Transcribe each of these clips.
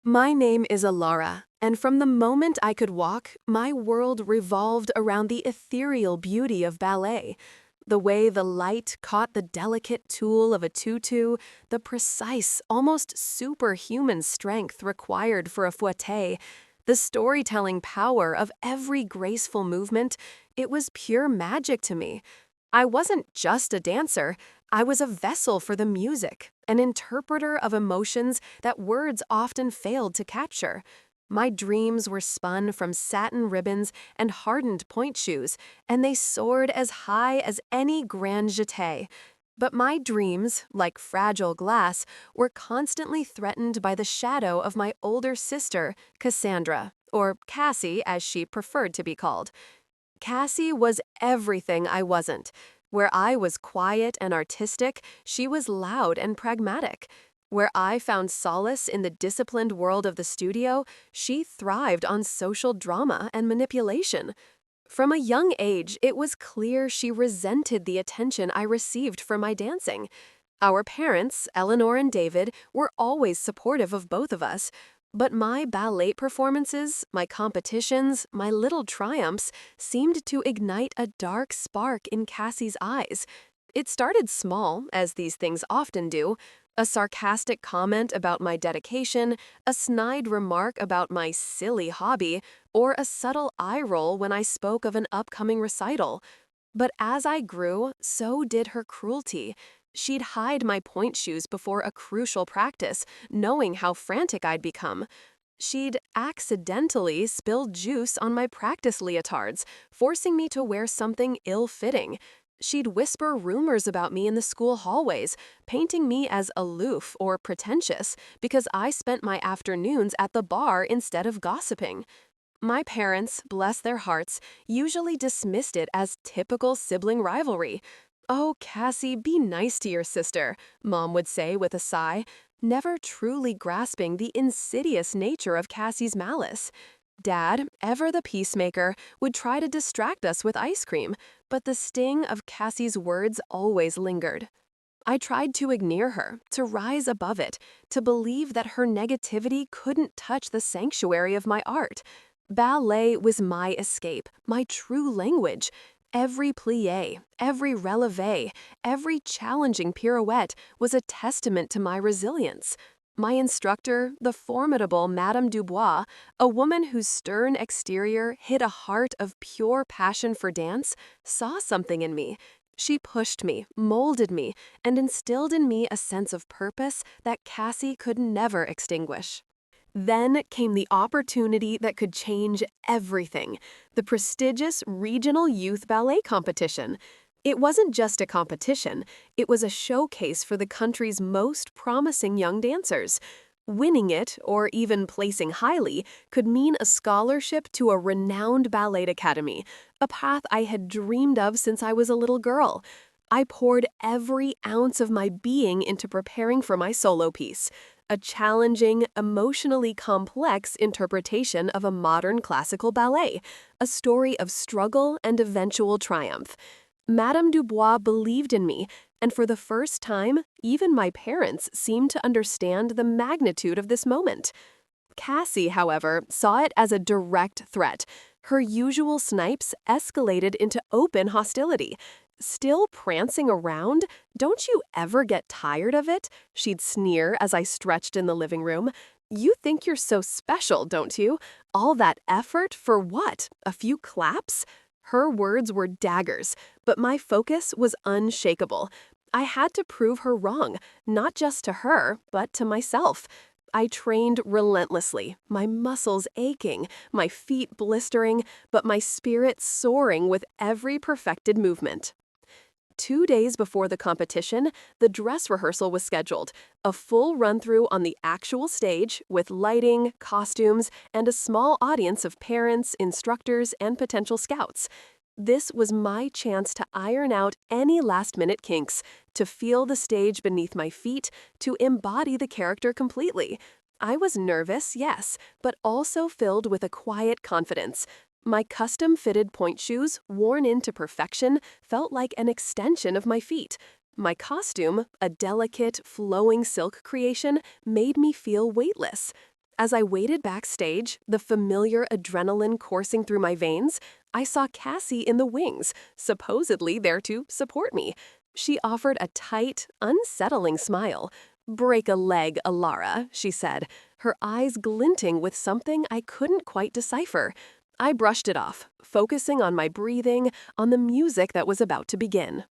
My name is Alara, and from the moment I could walk, my world revolved around the ethereal beauty of ballet. The way the light caught the delicate tulle of a tutu, the precise, almost superhuman strength required for a fouette, the storytelling power of every graceful movement, it was pure magic to me. I wasn't just a dancer, I was a vessel for the music, an interpreter of emotions that words often failed to capture. My dreams were spun from satin ribbons and hardened point shoes, and they soared as high as any grand jeté. But my dreams, like fragile glass, were constantly threatened by the shadow of my older sister, Cassandra, or Cassie as she preferred to be called. Cassie was everything I wasn't. Where I was quiet and artistic, she was loud and pragmatic. Where I found solace in the disciplined world of the studio, she thrived on social drama and manipulation. From a young age, it was clear she resented the attention I received for my dancing. Our parents, Eleanor and David, were always supportive of both of us, but my ballet performances, my competitions, my little triumphs seemed to ignite a dark spark in Cassie's eyes. It started small, as these things often do, a sarcastic comment about my dedication, a snide remark about my silly hobby, or a subtle eye roll when I spoke of an upcoming recital. But as I grew, so did her cruelty. She'd hide my point shoes before a crucial practice, knowing how frantic I'd become. She'd accidentally spilled juice on my practice leotards, forcing me to wear something ill-fitting. She'd whisper rumors about me in the school hallways, painting me as aloof or pretentious because I spent my afternoons at the bar instead of gossiping. My parents, bless their hearts, usually dismissed it as typical sibling rivalry. "Oh, Cassie, be nice to your sister," Mom would say with a sigh, never truly grasping the insidious nature of Cassie's malice. Dad, ever the peacemaker, would try to distract us with ice cream, but the sting of Cassie's words always lingered. I tried to ignore her, to rise above it, to believe that her negativity couldn't touch the sanctuary of my art. Ballet was my escape, my true language. Every plie, every relevé, every challenging pirouette was a testament to my resilience. My instructor, the formidable Madame Dubois, a woman whose stern exterior hid a heart of pure passion for dance, saw something in me. She pushed me, molded me, and instilled in me a sense of purpose that Cassie could never extinguish. Then came the opportunity that could change everything, the prestigious Regional Youth Ballet Competition. It wasn't just a competition, it was a showcase for the country's most promising young dancers. Winning it, or even placing highly, could mean a scholarship to a renowned ballet academy, a path I had dreamed of since I was a little girl. I poured every ounce of my being into preparing for my solo piece, a challenging, emotionally complex interpretation of a modern classical ballet, a story of struggle and eventual triumph. Madame Dubois believed in me, and for the first time, even my parents seemed to understand the magnitude of this moment. Cassie, however, saw it as a direct threat. Her usual snipes escalated into open hostility. "Still prancing around? Don't you ever get tired of it?" she'd sneer as I stretched in the living room. "You think you're so special, don't you? All that effort for what? A few claps?" Her words were daggers, but my focus was unshakable. I had to prove her wrong, not just to her, but to myself. I trained relentlessly, my muscles aching, my feet blistering, but my spirit soaring with every perfected movement. 2 days before the competition, the dress rehearsal was scheduled, a full run-through on the actual stage with lighting, costumes, and a small audience of parents, instructors, and potential scouts. This was my chance to iron out any last-minute kinks, to feel the stage beneath my feet, to embody the character completely. I was nervous, yes, but also filled with a quiet confidence. My custom-fitted point shoes, worn into perfection, felt like an extension of my feet. My costume, a delicate, flowing silk creation, made me feel weightless. As I waited backstage, the familiar adrenaline coursing through my veins, I saw Cassie in the wings, supposedly there to support me. She offered a tight, unsettling smile. "Break a leg, Alara," she said, her eyes glinting with something I couldn't quite decipher. I brushed it off, focusing on my breathing, on the music that was about to begin.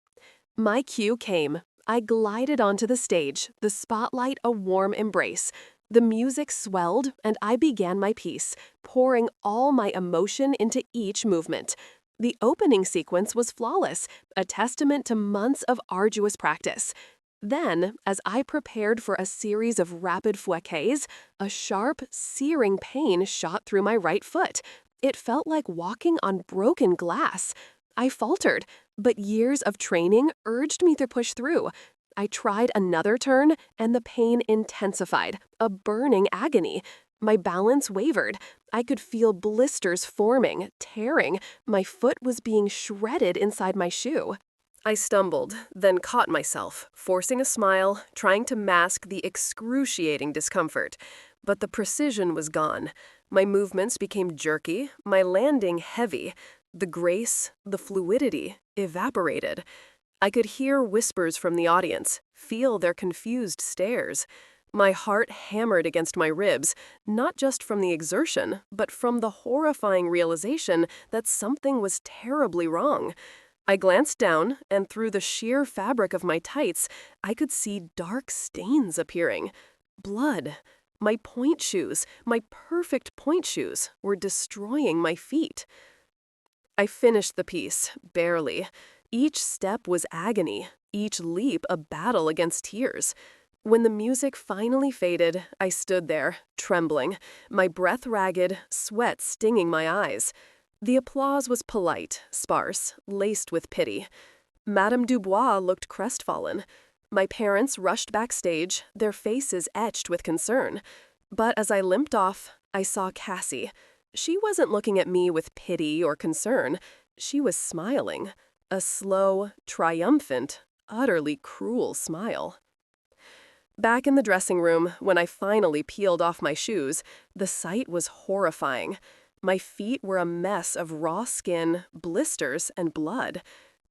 My cue came. I glided onto the stage, the spotlight a warm embrace. The music swelled, and I began my piece, pouring all my emotion into each movement. The opening sequence was flawless, a testament to months of arduous practice. Then, as I prepared for a series of rapid fouettes, a sharp, searing pain shot through my right foot. It felt like walking on broken glass. I faltered, but years of training urged me to push through. I tried another turn, and the pain intensified, a burning agony. My balance wavered. I could feel blisters forming, tearing. My foot was being shredded inside my shoe. I stumbled, then caught myself, forcing a smile, trying to mask the excruciating discomfort. But the precision was gone. My movements became jerky, my landing heavy. The grace, the fluidity, evaporated. I could hear whispers from the audience, feel their confused stares. My heart hammered against my ribs, not just from the exertion, but from the horrifying realization that something was terribly wrong. I glanced down, and through the sheer fabric of my tights, I could see dark stains appearing. Blood. My point shoes, my perfect point shoes, were destroying my feet. I finished the piece, barely. Each step was agony, each leap a battle against tears. When the music finally faded, I stood there, trembling, my breath ragged, sweat stinging my eyes. The applause was polite, sparse, laced with pity. Madame Dubois looked crestfallen. My parents rushed backstage, their faces etched with concern. But as I limped off, I saw Cassie. She wasn't looking at me with pity or concern. She was smiling. A slow, triumphant, utterly cruel smile. Back in the dressing room, when I finally peeled off my shoes, the sight was horrifying. My feet were a mess of raw skin, blisters, and blood.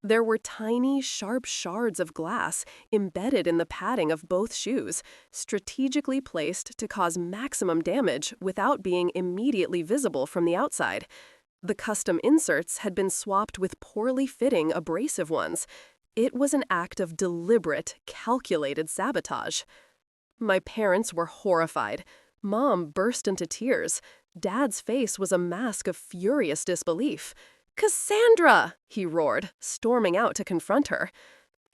There were tiny, sharp shards of glass embedded in the padding of both shoes, strategically placed to cause maximum damage without being immediately visible from the outside. The custom inserts had been swapped with poorly fitting abrasive ones. It was an act of deliberate, calculated sabotage. My parents were horrified. Mom burst into tears. Dad's face was a mask of furious disbelief. "Cassandra!" he roared, storming out to confront her.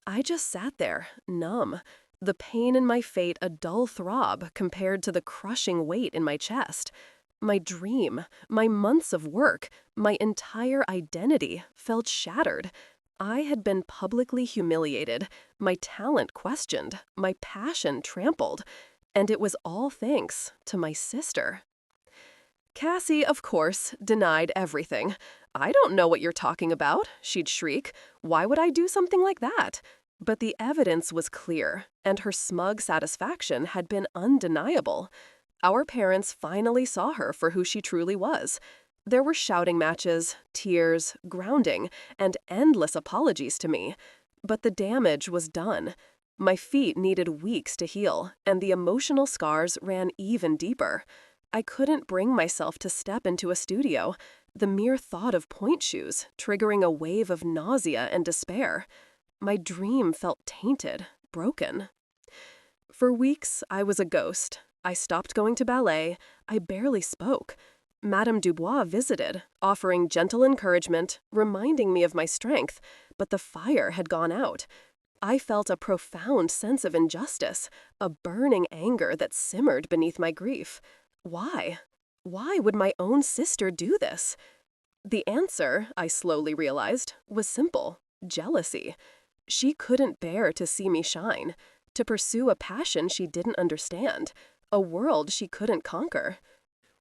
I just sat there, numb, the pain in my fate a dull throb compared to the crushing weight in my chest. My dream, my months of work, my entire identity felt shattered. I had been publicly humiliated, my talent questioned, my passion trampled, and it was all thanks to my sister. Cassie, of course, denied everything. "I don't know what you're talking about," she'd shriek. "Why would I do something like that?" But the evidence was clear, and her smug satisfaction had been undeniable. Our parents finally saw her for who she truly was. There were shouting matches, tears, grounding, and endless apologies to me. But the damage was done. My feet needed weeks to heal, and the emotional scars ran even deeper. I couldn't bring myself to step into a studio, the mere thought of point shoes triggering a wave of nausea and despair. My dream felt tainted, broken. For weeks, I was a ghost. I stopped going to ballet. I barely spoke. Madame Dubois visited, offering gentle encouragement, reminding me of my strength, but the fire had gone out. I felt a profound sense of injustice, a burning anger that simmered beneath my grief. Why? Why would my own sister do this? The answer, I slowly realized, was simple: jealousy. She couldn't bear to see me shine, to pursue a passion she didn't understand, a world she couldn't conquer.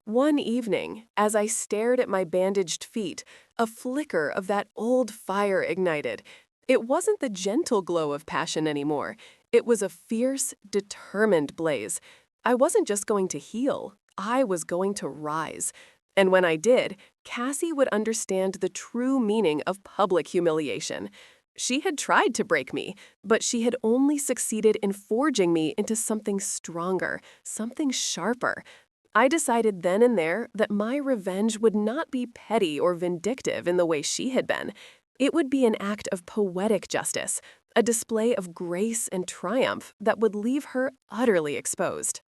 One evening, as I stared at my bandaged feet, a flicker of that old fire ignited. It wasn't the gentle glow of passion anymore. It was a fierce, determined blaze. I wasn't just going to heal. I was going to rise. And when I did, Cassie would understand the true meaning of public humiliation. She had tried to break me, but she had only succeeded in forging me into something stronger, something sharper. I decided then and there that my revenge would not be petty or vindictive in the way she had been. It would be an act of poetic justice, a display of grace and triumph that would leave her utterly exposed.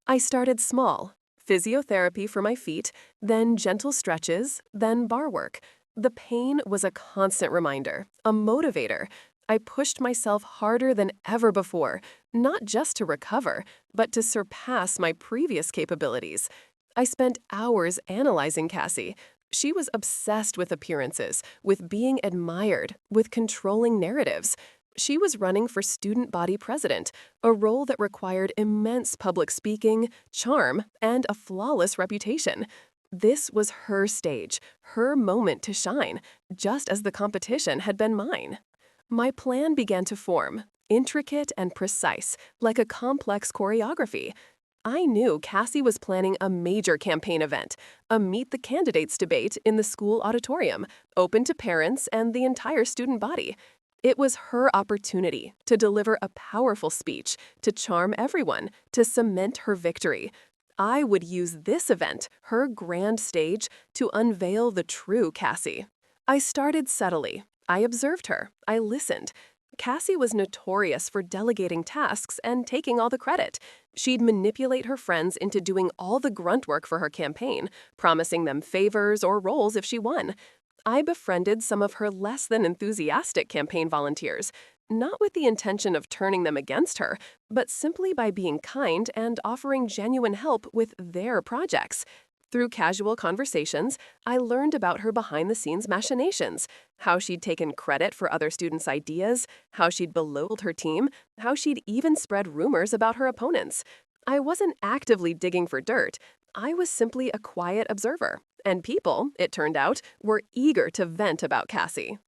I started small, physiotherapy for my feet, then gentle stretches, then bar work. The pain was a constant reminder, a motivator. I pushed myself harder than ever before, not just to recover, but to surpass my previous capabilities. I spent hours analyzing Cassie. She was obsessed with appearances, with being admired, with controlling narratives. She was running for student body president, a role that required immense public speaking, charm, and a flawless reputation. This was her stage, her moment to shine, just as the competition had been mine. My plan began to form, intricate and precise, like a complex choreography. I knew Cassie was planning a major campaign event, a Meet the Candidates debate in the school auditorium, open to parents and the entire student body. It was her opportunity to deliver a powerful speech, to charm everyone, to cement her victory. I would use this event, her grand stage, to unveil the true Cassie. I started subtly. I observed her. I listened. Cassie was notorious for delegating tasks and taking all the credit. She'd manipulate her friends into doing all the grunt work for her campaign, promising them favors or roles if she won. I befriended some of her less than enthusiastic campaign volunteers, not with the intention of turning them against her, but simply by being kind and offering genuine help with their projects. Through casual conversations, I learned about her behind-the-scenes machinations, how she'd taken credit for other students' ideas, how she'd belittled her team, how she'd even spread rumors about her opponents. I wasn't actively digging for dirt. I was simply a quiet observer, and people, it turned out, were eager to vent about Cassie.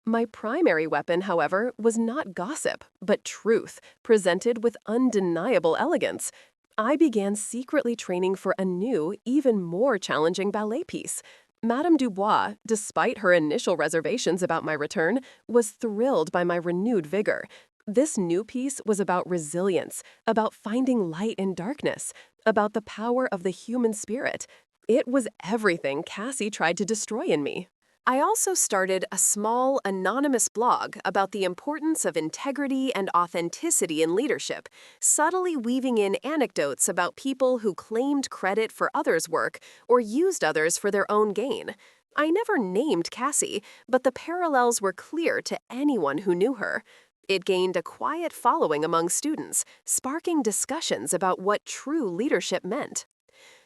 My primary weapon, however, was not gossip, but truth, presented with undeniable elegance. I began secretly training for a new, even more challenging ballet piece. Madame Dubois, despite her initial reservations about my return, was thrilled by my renewed vigor. This new piece was about resilience, about finding light in darkness, about the power of the human spirit. It was everything Cassie tried to destroy in me. I also started a small, anonymous blog about the importance of integrity and authenticity in leadership, subtly weaving in anecdotes about people who claimed credit for others' work or used others for their own gain. I never named Cassie, but the parallels were clear to anyone who knew her. It gained a quiet following among students, sparking discussions about what true leadership meant.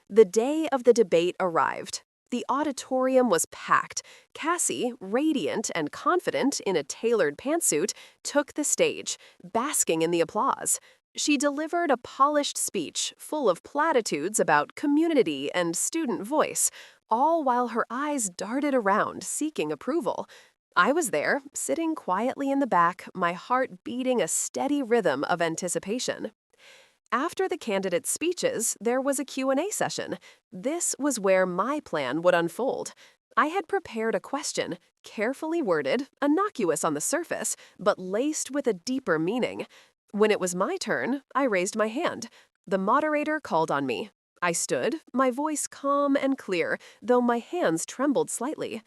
The day of the debate arrived. The auditorium was packed. Cassie, radiant and confident in a tailored pantsuit, took the stage, basking in the applause. She delivered a polished speech full of platitudes about community and student voice, all while her eyes darted around, seeking approval. I was there, sitting quietly in the back, my heart beating a steady rhythm of anticipation. After the candidates' speeches, there was a Q&A session. This was where my plan would unfold. I had prepared a question, carefully worded, innocuous on the surface, but laced with a deeper meaning. When it was my turn, I raised my hand. The moderator called on me. I stood, my voice calm and clear, though my hands trembled slightly.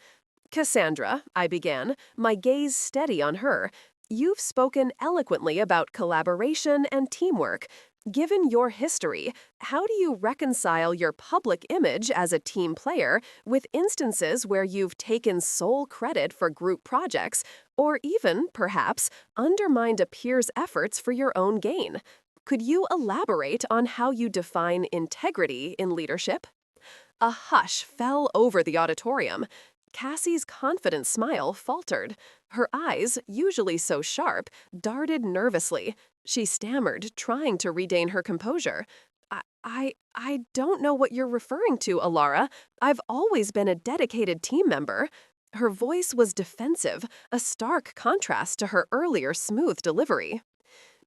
"Cassandra," I began, my gaze steady on her, "you've spoken eloquently about collaboration and teamwork. Given your history, how do you reconcile your public image as a team player with instances where you've taken sole credit for group projects or even, perhaps, undermined a peer's efforts for your own gain? Could you elaborate on how you define integrity in leadership?" A hush fell over the auditorium. Cassie's confident smile faltered. Her eyes, usually so sharp, darted nervously. She stammered, trying to regain her composure. I don't know what you're referring to, Alara. I've always been a dedicated team member." Her voice was defensive, a stark contrast to her earlier smooth delivery.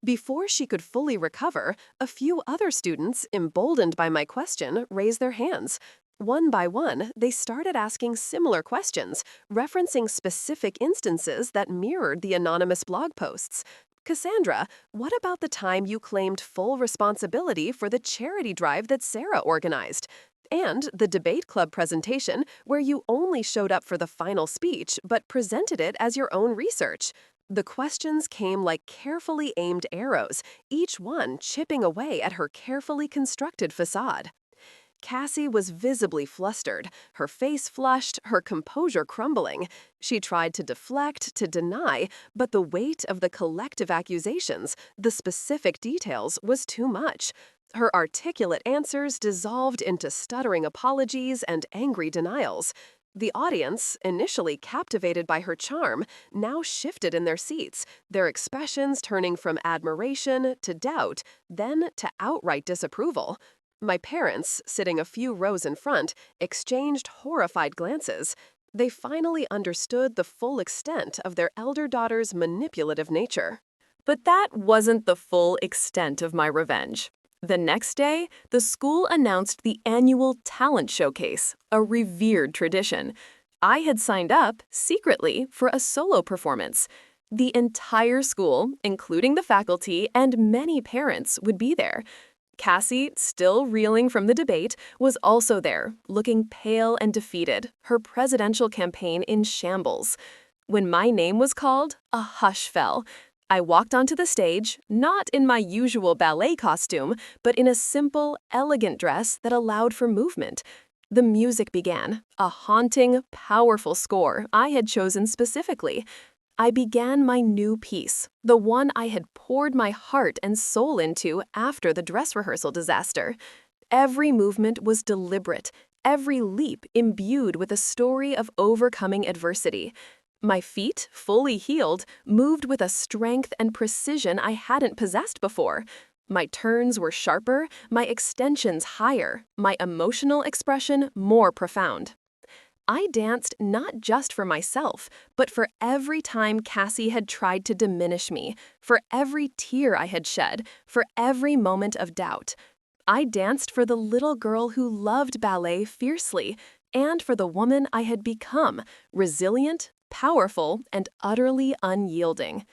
Before she could fully recover, a few other students, emboldened by my question, raised their hands. One by one, they started asking similar questions, referencing specific instances that mirrored the anonymous blog posts. Cassandra, what about the time you claimed full responsibility for the charity drive that Sarah organized? And the debate club presentation where you only showed up for the final speech but presented it as your own research. The questions came like carefully aimed arrows, each one chipping away at her carefully constructed facade. Cassie was visibly flustered, her face flushed, her composure crumbling. She tried to deflect, to deny, but the weight of the collective accusations, the specific details, was too much. Her articulate answers dissolved into stuttering apologies and angry denials. The audience, initially captivated by her charm, now shifted in their seats, their expressions turning from admiration to doubt, then to outright disapproval. My parents, sitting a few rows in front, exchanged horrified glances. They finally understood the full extent of their elder daughter's manipulative nature. But that wasn't the full extent of my revenge. The next day, the school announced the annual talent showcase, a revered tradition. I had signed up, secretly, for a solo performance. The entire school, including the faculty and many parents, would be there. Cassie, still reeling from the debate, was also there, looking pale and defeated, her presidential campaign in shambles. When my name was called, a hush fell. I walked onto the stage, not in my usual ballet costume, but in a simple, elegant dress that allowed for movement. The music began, a haunting, powerful score I had chosen specifically. I began my new piece, the one I had poured my heart and soul into after the dress rehearsal disaster. Every movement was deliberate, every leap imbued with a story of overcoming adversity. My feet, fully healed, moved with a strength and precision I hadn't possessed before. My turns were sharper, my extensions higher, my emotional expression more profound. I danced not just for myself, but for every time Cassie had tried to diminish me, for every tear I had shed, for every moment of doubt. I danced for the little girl who loved ballet fiercely, and for the woman I had become, resilient, powerful, and utterly unyielding.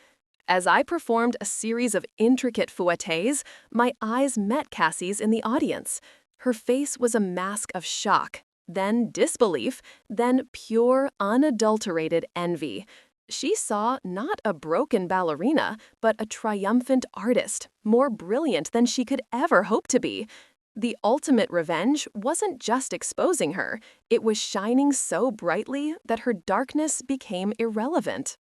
As I performed a series of intricate fouettes, my eyes met Cassie's in the audience. Her face was a mask of shock, then disbelief, then pure, unadulterated envy. She saw not a broken ballerina, but a triumphant artist, more brilliant than she could ever hope to be. The ultimate revenge wasn't just exposing her, it was shining so brightly that her darkness became irrelevant.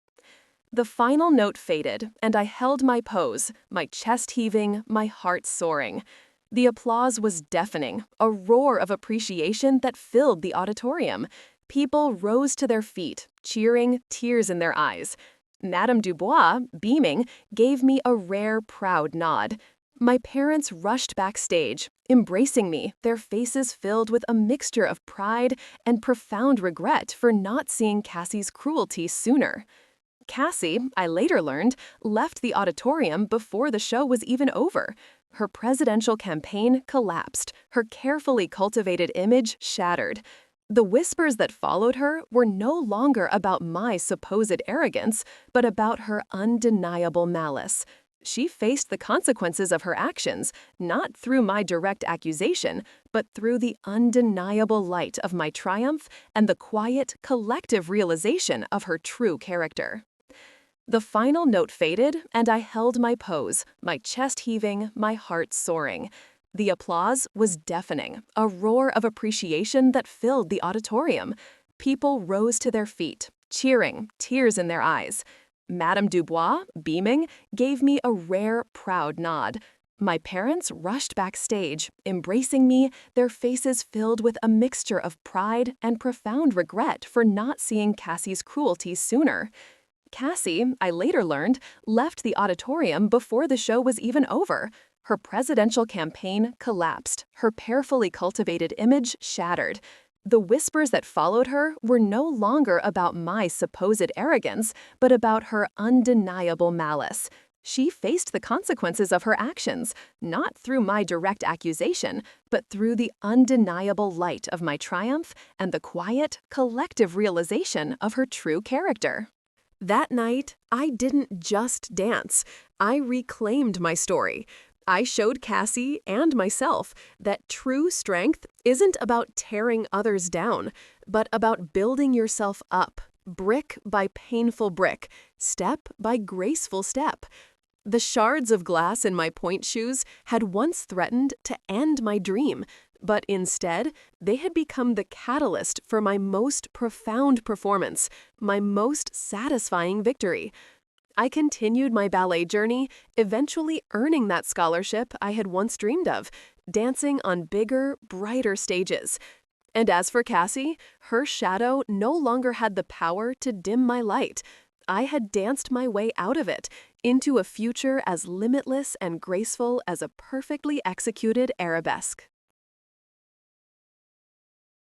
The final note faded, and I held my pose, my chest heaving, my heart soaring. The applause was deafening, a roar of appreciation that filled the auditorium. People rose to their feet, cheering, tears in their eyes. Madame Dubois, beaming, gave me a rare, proud nod. My parents rushed backstage, embracing me, their faces filled with a mixture of pride and profound regret for not seeing Cassie's cruelty sooner. Cassie, I later learned, left the auditorium before the show was even over. Her presidential campaign collapsed, her carefully cultivated image shattered. The whispers that followed her were no longer about my supposed arrogance, but about her undeniable malice. She faced the consequences of her actions, not through my direct accusation, but through the undeniable light of my triumph and the quiet, collective realization of her true character. The final note faded, and I held my pose, my chest heaving, my heart soaring. The applause was deafening, a roar of appreciation that filled the auditorium. People rose to their feet, cheering, tears in their eyes. Madame Dubois, beaming, gave me a rare, proud nod. My parents rushed backstage, embracing me, their faces filled with a mixture of pride and profound regret for not seeing Cassie's cruelty sooner. Cassie, I later learned, left the auditorium before the show was even over. Her presidential campaign collapsed, her carefully cultivated image shattered. The whispers that followed her were no longer about my supposed arrogance, but about her undeniable malice. She faced the consequences of her actions, not through my direct accusation, but through the undeniable light of my triumph and the quiet, collective realization of her true character. That night, I didn't just dance. I reclaimed my story. I showed Cassie and myself that true strength isn't about tearing others down, but about building yourself up, brick by painful brick, step by graceful step. The shards of glass in my point shoes had once threatened to end my dream, but instead, they had become the catalyst for my most profound performance, my most satisfying victory. I continued my ballet journey, eventually earning that scholarship I had once dreamed of, dancing on bigger, brighter stages. And as for Cassie, her shadow no longer had the power to dim my light. I had danced my way out of it, into a future as limitless and graceful as a perfectly executed arabesque.